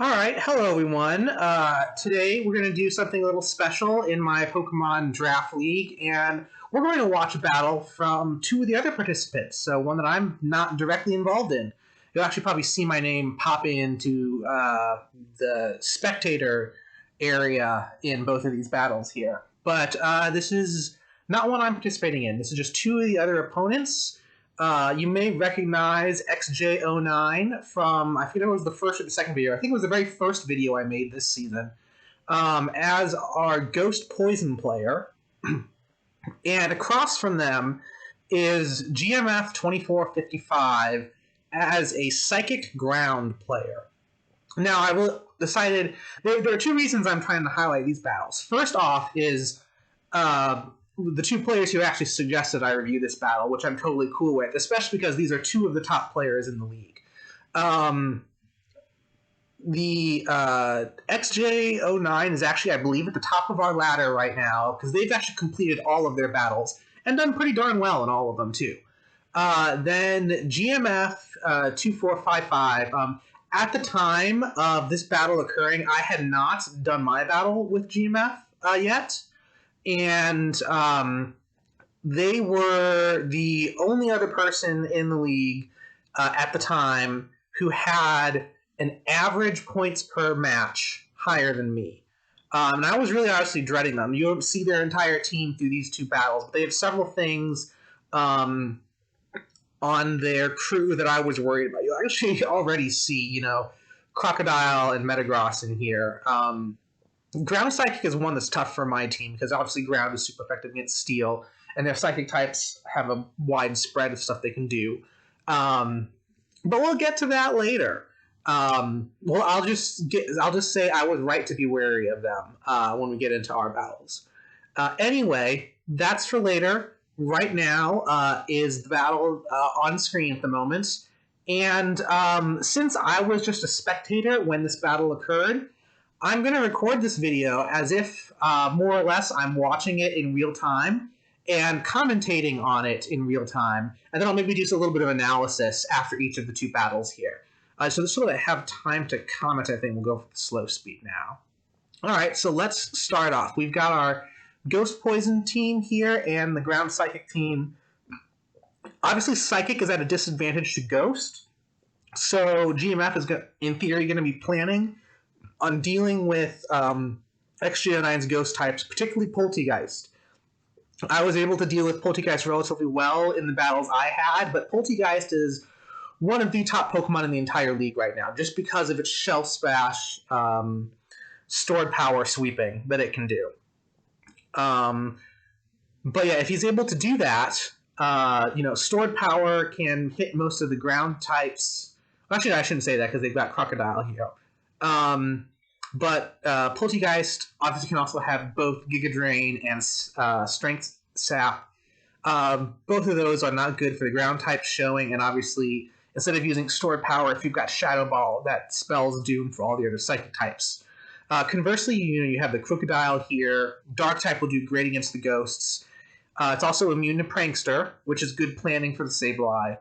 All right, hello everyone. Today we're going to do something a little special in my Pokemon Draft League, and we're going to watch a battle from two of the other participants. So one that I'm not directly involved in. You'll actually probably see my name pop into the spectator area in both of these battles here. But this is not one I'm participating in. This is just two of the other opponents. You may recognize XJ09 from, I forget if it was the first or the second video. I think it was the very first video I made this season, as our Ghost Poison player. And across from them is GMF 2455 as a Psychic Ground player. Now, I decided there are two reasons I'm trying to highlight these battles. First off is the two players who actually suggested I review this battle, which I'm totally cool with, especially because these are two of the top players in the league. The XJ09 is actually, I believe, at the top of our ladder right now, because they've actually completed all of their battles and done pretty darn well in all of them, too. Then GMF 2455. At the time of this battle occurring, I had not done my battle with GMF yet. And they were the only other person in the league at the time who had an average points per match higher than me. And I was really honestly dreading them. You don't see their entire team through these two battles, but they have several things on their crew that I was worried about. You'll actually already see, Crocodile and Metagross in here. Ground Psychic is one that's tough for my team because obviously Ground is super effective against Steel, and their Psychic types have a wide spread of stuff they can do. But we'll get to that later. I'll just say I was right to be wary of them when we get into our battles. Anyway, that's for later. Right now is the battle on screen at the moment, and since I was just a spectator when this battle occurred, I'm going to record this video as if, more or less, I'm watching it in real time and commentating on it in real time. And then I'll maybe do a little bit of analysis after each of the two battles here. So this so that I have time to comment, I think we'll go for the slow speed now. All right, so let's start off. We've got our Ghost Poison team here and the Ground Psychic team. Obviously, Psychic is at a disadvantage to Ghost. So GMF is, in theory, going to be planning on dealing with XJ09's ghost types, particularly Poltegeist. I was able to deal with Poltegeist relatively well in the battles I had, but Poltegeist is one of the top Pokemon in the entire league right now, just because of its Shell Smash stored power sweeping that it can do. But yeah, if he's able to do that, stored power can hit most of the ground types. Actually, I shouldn't say that because they've got Crocodile here. But Poltegeist obviously can also have both Giga Drain and Strength Sap. Both of those are not good for the ground type showing, and obviously, instead of using stored power, if you've got Shadow Ball, that spells doom for all the other psychic types. Conversely, you have the Crocodile here. Dark type will do great against the ghosts. It's also immune to Prankster, which is good planning for the Sableye.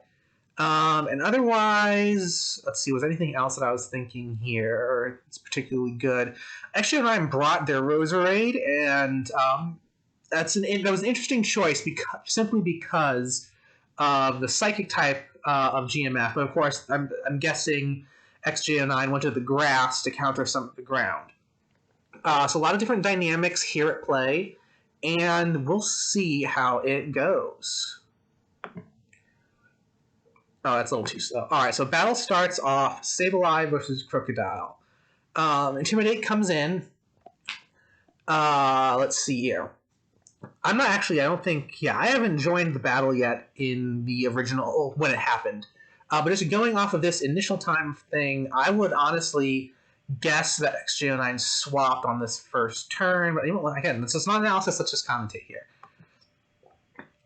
And otherwise, let's see, was anything else that I was thinking here? It's particularly good. Actually, I brought their Roserade, and that was an interesting choice simply because of the Psychic type of GMF. But of course, I'm guessing XJ09 went to the grass to counter some of the ground. So a lot of different dynamics here at play, and we'll see how it goes. Oh, that's a little too slow. All right, so battle starts off Sableye versus Crocodile. Intimidate comes in. Let's see here. I haven't joined the battle yet in the original when it happened. But just going off of this initial time thing, I would honestly guess that XJ09 swapped on this first turn. But again, this is not analysis, let's just commentate here.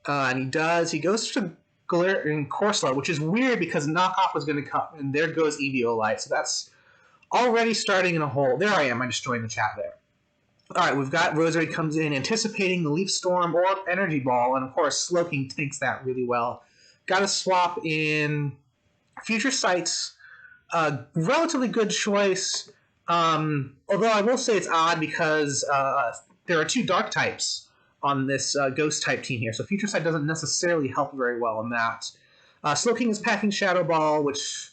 And he does. He goes to Galarian Corsola, which is weird because Knockoff was going to come, and there goes Eviolite. So that's already starting in a hole. There I am. I just joined the chat there. All right, we've got Roserade comes in, anticipating the Leaf Storm or Energy Ball, and of course Slowking takes that really well. Got to swap in Future Sight's relatively good choice. Although I will say it's odd because there are two dark types on this ghost type team here, so Future Sight doesn't necessarily help very well in that. Slowking is packing Shadow Ball, which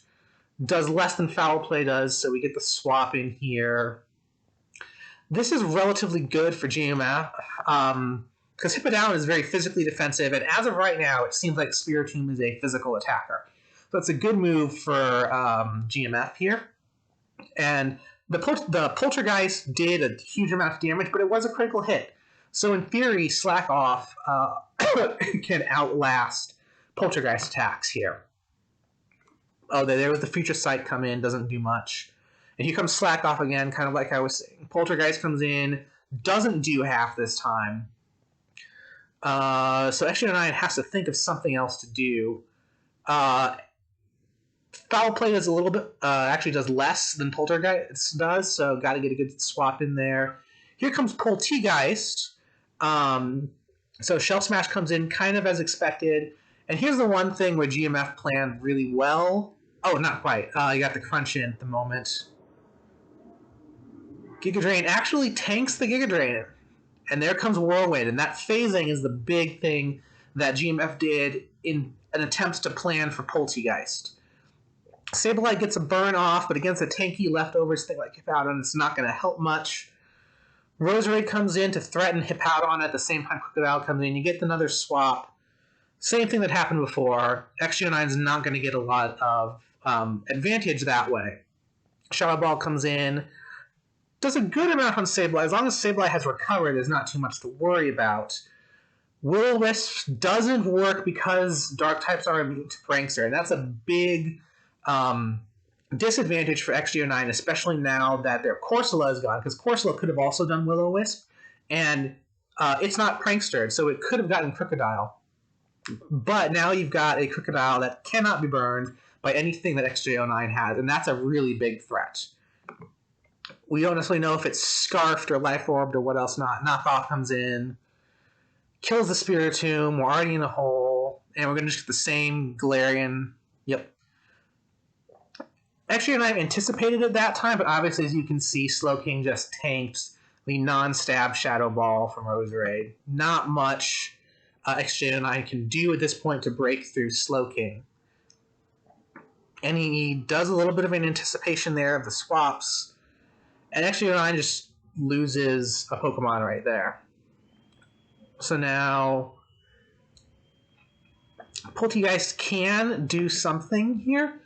does less than Foul Play does, so we get the swap in here. This is relatively good for GMF, because Hippowdon is very physically defensive, and as of right now, it seems like Spiritomb is a physical attacker. So it's a good move for GMF here. And the Poltergeist did a huge amount of damage, but it was a critical hit. So in theory, Slack Off can outlast Poltergeist attacks here. Oh, there was the Future Sight come in, doesn't do much. And here comes Slack Off again, kind of like I was saying. Poltergeist comes in, doesn't do half this time. So Extra-9 has to think of something else to do. Foul Play does a little bit, actually does less than Poltergeist does, so got to get a good swap in there. Here comes Poltegeist. So Shell Smash comes in kind of as expected. And here's the one thing where GMF planned really well. Oh, not quite. You got the crunch in at the moment. Giga Drain actually tanks the Giga Drain. And there comes Whirlwind. And that phasing is the big thing that GMF did in an attempt to plan for Poltegeist. Sableye gets a burn off, but against a tanky leftovers thing like Hippowdon, it's not going to help much. Roserade comes in to threaten Hippowdon at the same time Crocodile comes in. You get another swap. Same thing that happened before. XGO9 is not going to get a lot of advantage that way. Shadow Ball comes in. Does a good amount on Sableye. As long as Sableye has recovered, there's not too much to worry about. Will-O-Wisp doesn't work because Dark types are immune to Prankster, and that's a big disadvantage for XGO9, especially now that their Corsola is gone, because Corsola could have also done Will-O-Wisp, and it's not Prankster, so it could have gotten Crocodile. But now you've got a Crocodile that cannot be burned by anything that XJ09 has, and that's a really big threat. We don't necessarily know if it's Scarfed or Life Orbed or what else not. Knockoff comes in, kills the Spiritomb, we're already in a hole, and we're going to just get the same Galarian. Yep. XJ09 anticipated it that time, but obviously, as you can see, Slowking just tanks the non-stab Shadow Ball from Roserade. Not much XJ09 can do at this point to break through Slowking. And he does a little bit of an anticipation there of the swaps. And XJ09 just loses a Pokemon right there. So now Poltegeist can do something here.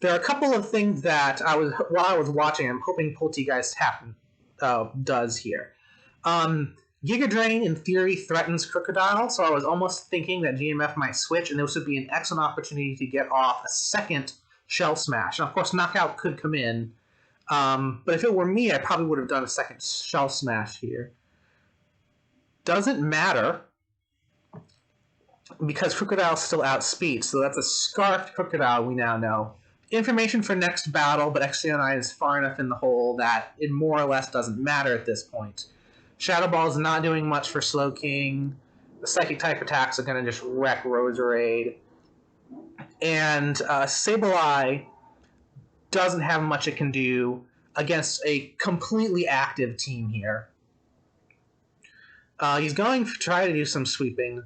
There are a couple of things that while I was watching, I'm hoping Poltegeist does here. Giga Drain, in theory, threatens Crocodile, so I was almost thinking that GMF might switch, and this would be an excellent opportunity to get off a second Shell Smash. And of course, Knockout could come in, but if it were me, I probably would have done a second Shell Smash here. Doesn't matter, because Crocodile's still outspeed, so that's a Scarfed Crocodile we now know. Information for next battle, but XJ09 is far enough in the hole that it more or less doesn't matter at this point. Shadow Ball is not doing much for Slowking. The Psychic type attacks are going to just wreck Roserade. And Sableye doesn't have much it can do against a completely active team here. He's going to try to do some sweeping.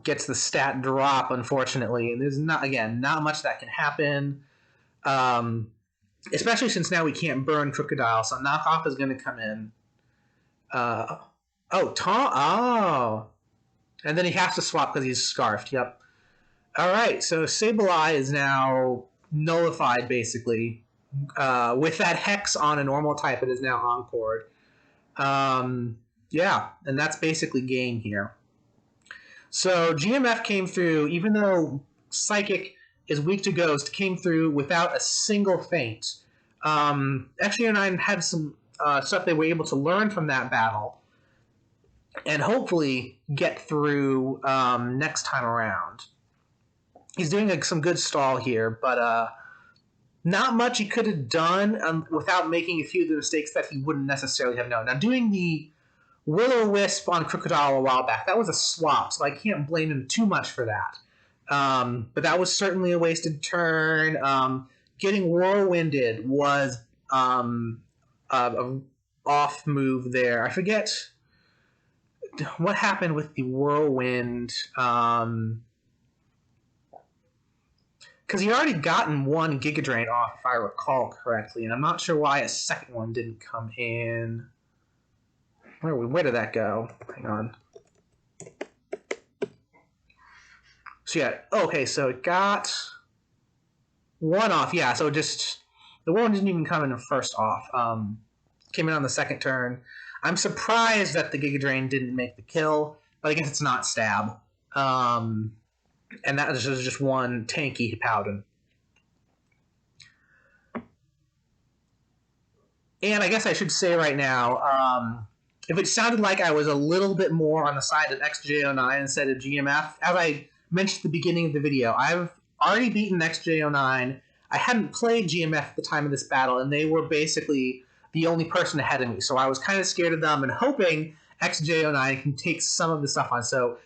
Gets the stat drop, unfortunately. And there's not much that can happen. Especially since now we can't burn Crocodile, so Knockoff is going to come in. And then he has to swap because he's Scarfed, yep. Alright, so Sableye is now nullified, basically. With that Hex on a normal type, it is now Encored. Yeah, and that's basically game here. So GMF came through, even though Psychic is weak to Ghost, came through without a single feint. XJ09 had some stuff they were able to learn from that battle, and hopefully get through next time around. He's doing some good stall here, but not much he could have done without making a few of the mistakes that he wouldn't necessarily have known. Now, doing the Will-O-Wisp on Crocodile a while back, that was a swap, so I can't blame him too much for that. But that was certainly a wasted turn. getting Whirlwinded was a off move there. I forget what happened with the Whirlwind. Because he already gotten one Giga Drain off, if I recall correctly, and I'm not sure why a second one didn't come in. Where did that go? Hang on. So yeah, okay, so it got one off. Yeah, so just the one didn't even come in the first off. Came in on the second turn. I'm surprised that the Giga Drain didn't make the kill, but I guess it's not stab. And that was just one tanky Hippowdon. And I guess I should say right now, if it sounded like I was a little bit more on the side of XJ09 instead of GMF, as I mentioned at the beginning of the video, I've already beaten XJ09. I hadn't played GMF at the time of this battle, and they were basically the only person ahead of me. So I was kind of scared of them and hoping XJ09 can take some of the stuff on. So,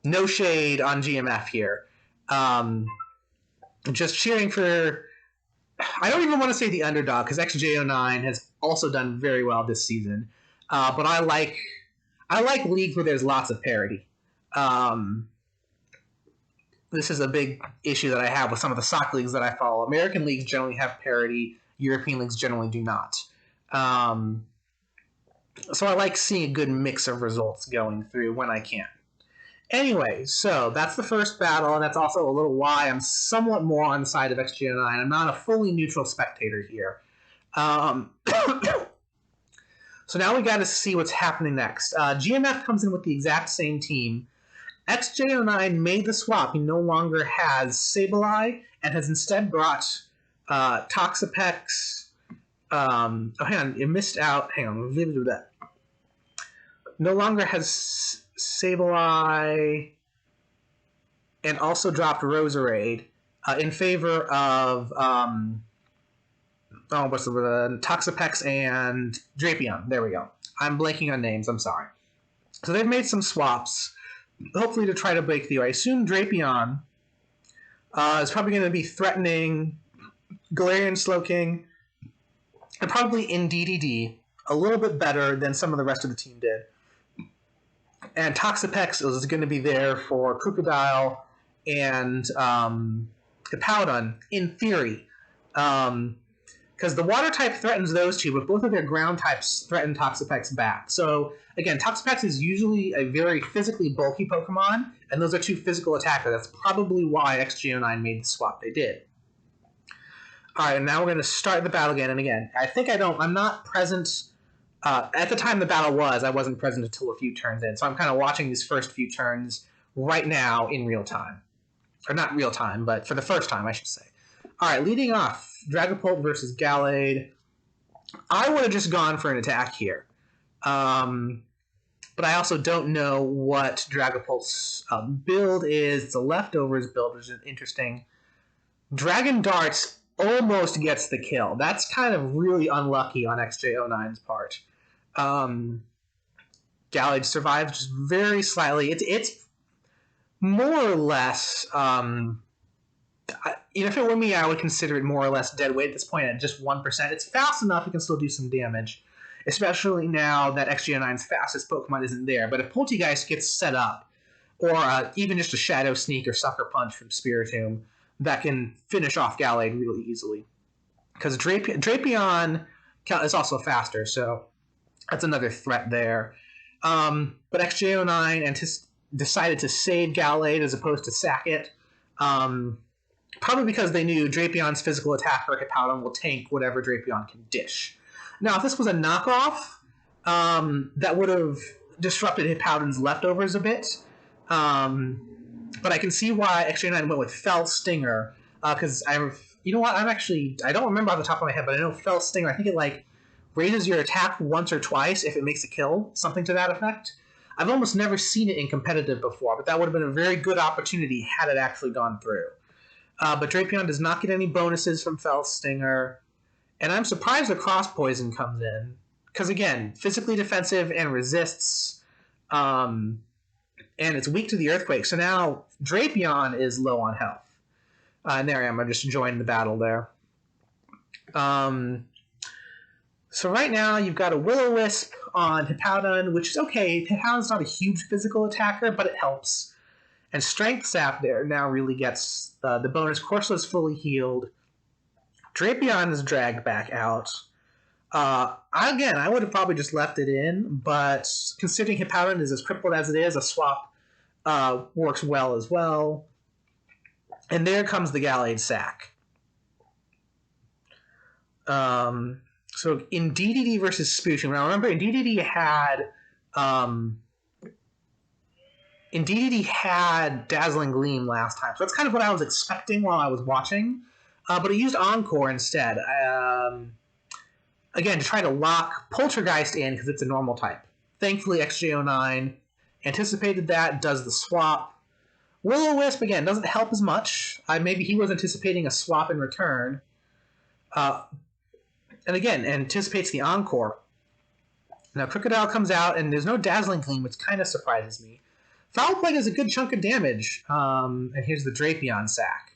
no shade on GMF here. Just cheering for... I don't even want to say the underdog, because XJ09 has also done very well this season. But I like leagues where there's lots of parity. This is a big issue that I have with some of the soccer leagues that I follow. American leagues generally have parity. European leagues generally do not. So I like seeing a good mix of results going through when I can. Anyway, so that's the first battle, and that's also a little why I'm somewhat more on the side of XJ09. I'm not a fully neutral spectator here. So now we got to see what's happening next. GMF comes in with the exact same team. XJ09 made the swap. He no longer has Sableye and has instead brought Toxapex. Oh, hang on. You missed out. Hang on. Let me do that. No longer has Sableye and also dropped Roserade in favor of Toxapex and Drapion. There we go. I'm blanking on names. I'm sorry. So they've made some swaps, hopefully to try to break through. I assume Drapion is probably going to be threatening Galarian Slowking and probably in DDD a little bit better than some of the rest of the team did. And Toxapex is going to be there for Krookodile and Hippowdon, in theory. Because the water type threatens those two, but both of their ground types threaten Toxapex back. So, again, Toxapex is usually a very physically bulky Pokemon, and those are two physical attackers. That's probably why XJ09 made the swap they did. Alright, and now we're going to start the battle again and again. I'm not present... at the time the battle was, I wasn't present until a few turns in, so I'm kind of watching these first few turns right now in real time. Or not real time, but for the first time, I should say. Alright, leading off, Dragapult versus Gallade. I would have just gone for an attack here. But I also don't know what Dragapult's build is. The leftovers build, which is interesting. Dragon Darts almost gets the kill. That's kind of really unlucky on XJ09's part. Gallade survives just very slightly. It's more or less... if it were me, I would consider it more or less dead weight at this point at just 1%. It's fast enough, it can still do some damage, especially now that XJ09's fastest Pokemon isn't there. But if Poltegeist gets set up, or even just a Shadow Sneak or Sucker Punch from Spiritomb, that can finish off Gallade really easily. Because Drapion is also faster, so that's another threat there. But XJ09 decided to save Gallade as opposed to sack it. Probably because they knew Drapion's physical attacker, Hippowdon, will tank whatever Drapion can dish. Now, if this was a knockoff, that would have disrupted Hippowdon's leftovers a bit. But I can see why XJ9 went with Fell Stinger, because I don't remember off the top of my head, but I know Fell Stinger, I think it raises your attack once or twice if it makes a kill, something to that effect. I've almost never seen it in competitive before, but that would have been a very good opportunity had it actually gone through. But Drapion does not get any bonuses from Fell Stinger, and I'm surprised the Cross Poison comes in, because again, physically defensive and resists, and it's weak to the Earthquake, so now Drapion is low on health. And there I am. I just joined the battle there. So right now you've got a Will-O-Wisp on Hippowdon, which is okay. Hippowdon's not a huge physical attacker, but it helps. And Strength Sap there now really gets the bonus. Corsola's fully healed. Drapion is dragged back out. Again, I would have probably just left it in, but considering Hippowdon is as crippled as it is, a swap works well as well. And there comes the Gallade Sack. So in DDD versus Spiritomb, now remember in DDD had Dazzling Gleam last time, so that's kind of what I was expecting while I was watching. But it used Encore instead. Again, to try to lock Poltergeist in because it's a normal type. Thankfully, XJ09 anticipated that, does the swap. Will-O-Wisp, again, doesn't help as much. Maybe he was anticipating a swap in return. And again, anticipates the Encore. Now, Crocodile comes out, and there's no Dazzling Gleam, which kind of surprises me. Foul Play does a good chunk of damage. And here's the Drapion Sack.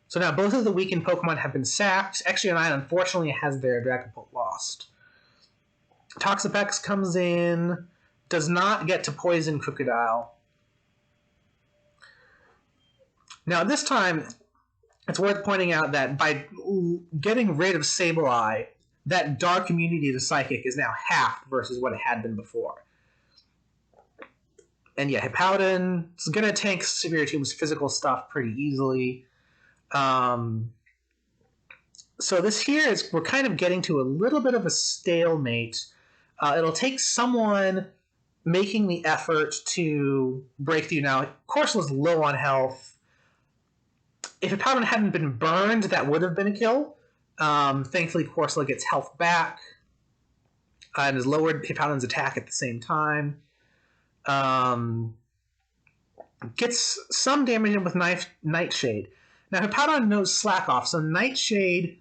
So now both of the weakened Pokemon have been sacked. XJ09, unfortunately, has their Dragapult lost. Toxapex comes in, does not get to poison Crocodile. Now, this time, it's worth pointing out that by getting rid of Sableye, that Dark Immunity to Psychic is now halved versus what it had been before. And yeah, Hippowdon is going to tank Spiritomb's physical stuff pretty easily. So this here is, we're kind of getting to a little bit of a stalemate. It'll take someone making the effort to break through. Now, Corsola's low on health. If Hippowdon hadn't been burned, that would have been a kill. Thankfully, Corsola gets health back and has lowered Hippowdon's attack at the same time. Gets some damage in with Nightshade. Now, Hippowdon knows Slack Off, so Nightshade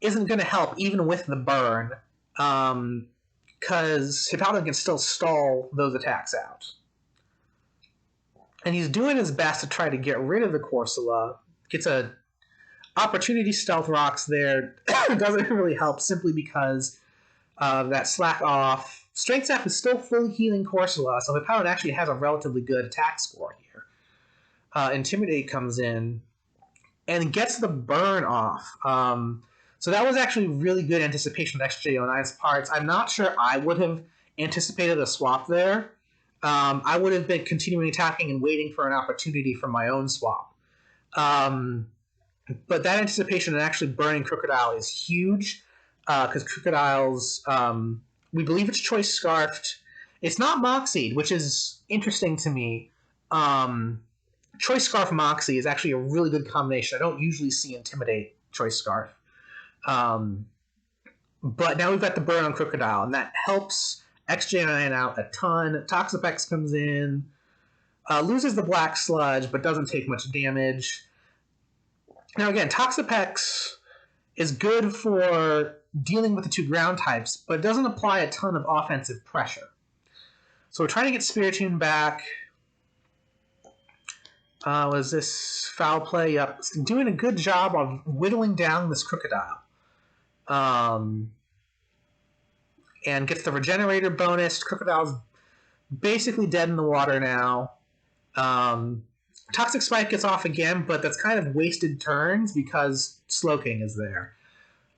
isn't going to help even with the burn, because Hippowdon can still stall those attacks out. And he's doing his best to try to get rid of the Corsola. Gets a Opportunity Stealth Rocks there. Doesn't really help simply because of that Slack Off. Strength Sap is still fully healing Corsola, so Hippowdon actually has a relatively good attack score here. Intimidate comes in and gets the burn off. So that was actually really good anticipation of XJ09's parts. I'm not sure I would have anticipated a swap there. I would have been continuing attacking and waiting for an opportunity for my own swap. But that anticipation and actually burning Crocodile is huge, because Crocodile's, we believe it's Choice Scarfed. It's not Moxied, which is interesting to me. Choice Scarf Moxie is actually a really good combination. I don't usually see Intimidate Choice Scarf. But now we've got the burn on Crocodile, and that helps XJ9 out a ton. Toxapex comes in, loses the Black Sludge, but doesn't take much damage. Now again, Toxapex is good for dealing with the two ground types, but it doesn't apply a ton of offensive pressure. So we're trying to get Spiritomb back. Was this Foul Play? Yep. Doing a good job of whittling down this Crocodile. And gets the Regenerator bonus. Crocodile's basically dead in the water now. Toxic Spike gets off again, but that's kind of wasted turns because Slowking is there.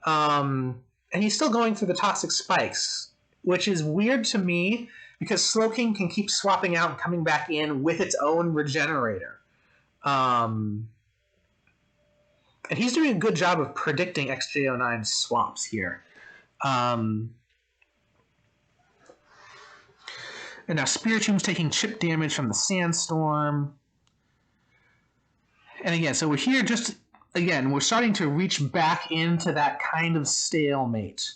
And he's still going for the Toxic Spikes, which is weird to me because Slowking can keep swapping out and coming back in with its own Regenerator. And he's doing a good job of predicting XJ09's swaps here. And now Spiritomb's taking chip damage from the Sandstorm. And again, so we're here just, again, we're starting to reach back into that kind of stalemate.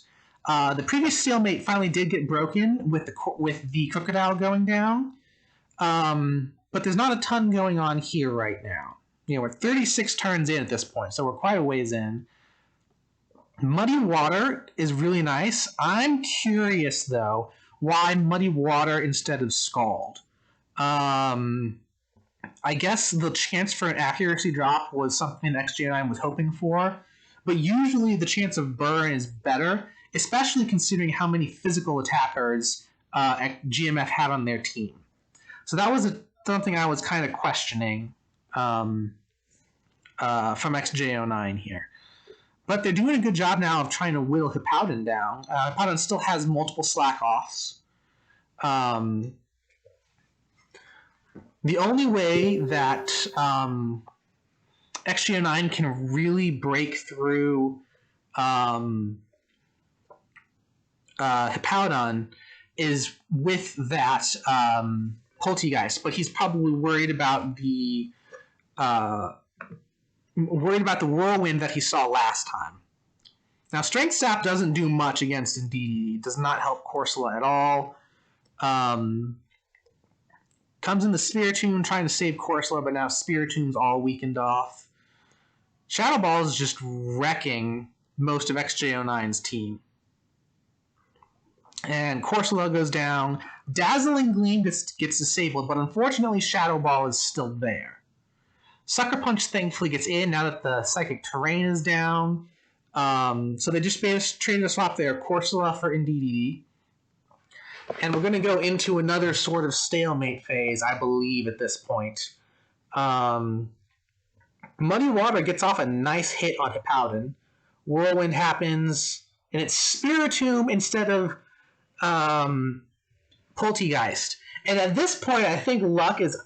The previous stalemate finally did get broken with the Crocodile going down. But there's not a ton going on here right now. You know, we're 36 turns in at this point, so we're quite a ways in. Muddy Water is really nice. I'm curious, though, why Muddy Water instead of Scald. I I guess the chance for an accuracy drop was something XJ9 was hoping for, but usually the chance of burn is better, especially considering how many physical attackers GMF had on their team. So that was something I was kind of questioning from XJ09 here. But they're doing a good job now of trying to whittle Hippowdon down. Hippowdon still has multiple slack-offs. The only way that XJ09 can really break through Hippowdon is with that Poltegeist, but he's probably worried about the whirlwind that he saw last time. Now, Strength Sap doesn't do much against Indeedee. It does not help Corsola at all. Comes in the Spiritomb trying to save Corsola, but now Spiritomb's all weakened off. Shadow Ball is just wrecking most of XJ09's team. And Corsola goes down. Dazzling Gleam gets disabled, but unfortunately Shadow Ball is still there. Sucker Punch thankfully gets in now that the Psychic Terrain is down. So they just traded a swap there, Corsola for Indeedee. And we're going to go into another sort of stalemate phase, I believe, at this point. Muddy Water gets off a nice hit on Hippowdon. Whirlwind happens, and it's Spiritomb instead of Poltegeist. And at this point, I think luck is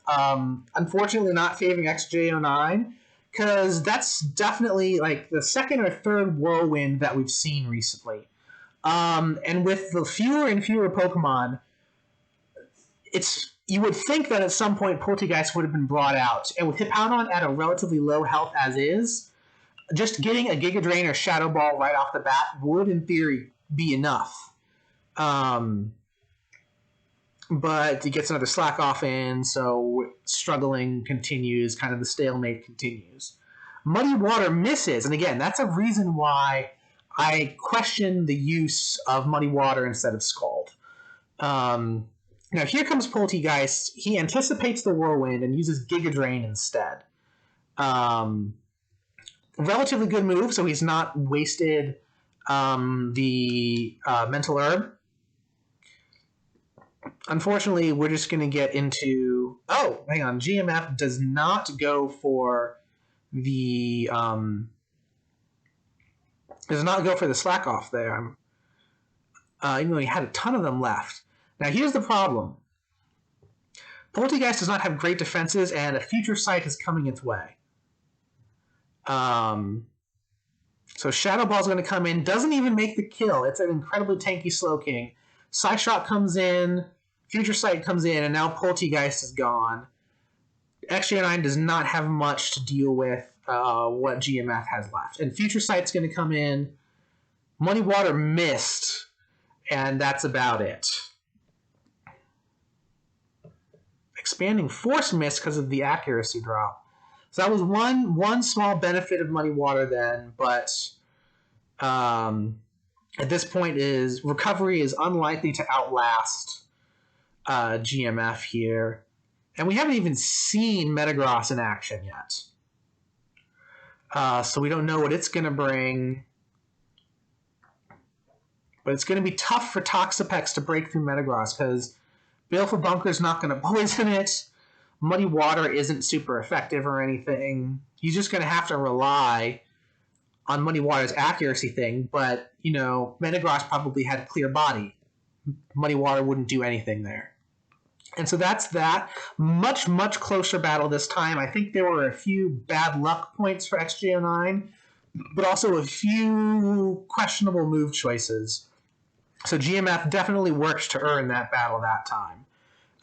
unfortunately not favoring XJ09, because that's definitely like the second or third Whirlwind that we've seen recently. And with the fewer and fewer Pokemon, you would think that at some point Poltegeist would have been brought out. And with Hippowdon at a relatively low health as is, just getting a Giga Drain or Shadow Ball right off the bat would, in theory, be enough. But he gets another Slack Off in, so struggling continues, kind of the stalemate continues. Muddy Water misses, and again, that's a reason why I question the use of Muddy Water instead of Scald. Now here comes Poltegeist. He anticipates the Whirlwind and uses Giga Drain instead. Relatively good move, so he's not wasted the Mental Herb. Unfortunately, we're just going to get into... Oh, hang on. GMF does not go for the... does not go for the slack off there. Even though he had a ton of them left. Now, here's the problem. Poltegeist does not have great defenses, and a Future Sight is coming its way. So Shadow Ball's going to come in. Doesn't even make the kill. It's an incredibly tanky Slowking. Psyshock comes in. Future Sight comes in, and now Poltegeist is gone. XJ9 does not have much to deal with what GMF has left. And Future Sight's going to come in. Muddy Water missed, and that's about it. Expanding Force missed because of the accuracy drop. So that was one small benefit of Muddy Water then, but at this point recovery is unlikely to outlast GMF here. And we haven't even seen Metagross in action yet. So we don't know what it's going to bring. But it's going to be tough for Toxapex to break through Metagross because Baleful Bunker is not going to poison it. Muddy Water isn't super effective or anything. He's just going to have to rely on Muddy Water's accuracy thing. But, Metagross probably had a clear body. Muddy Water wouldn't do anything there. And so that's that. Much, much closer battle this time. I think there were a few bad luck points for XJ09, but also a few questionable move choices. So GMF definitely worked to earn that battle that time.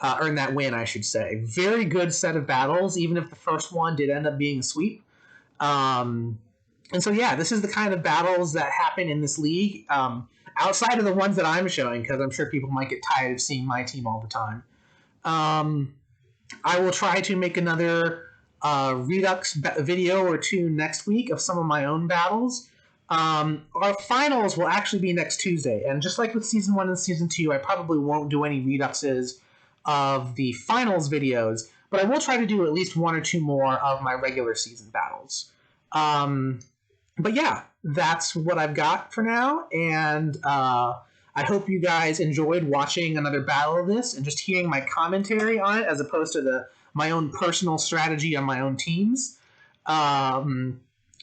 Earn that win, I should say. Very good set of battles, even if the first one did end up being a sweep. And so, yeah, this is the kind of battles that happen in this league. Outside of the ones that I'm showing, because I'm sure people might get tired of seeing my team all the time. I will try to make another Redux video or two next week of some of my own battles. Our finals will actually be next Tuesday, and just like with Season 1 and Season 2, I probably won't do any Reduxes of the finals videos, but but I will try to do at least 1 or 2 more of my regular season battles. But yeah, that's what I've got for now, and I hope you guys enjoyed watching another battle of this and just hearing my commentary on it as opposed to my own personal strategy on my own teams. Yeah.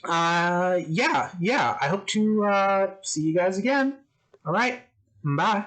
I hope to see you guys again. All right. Bye.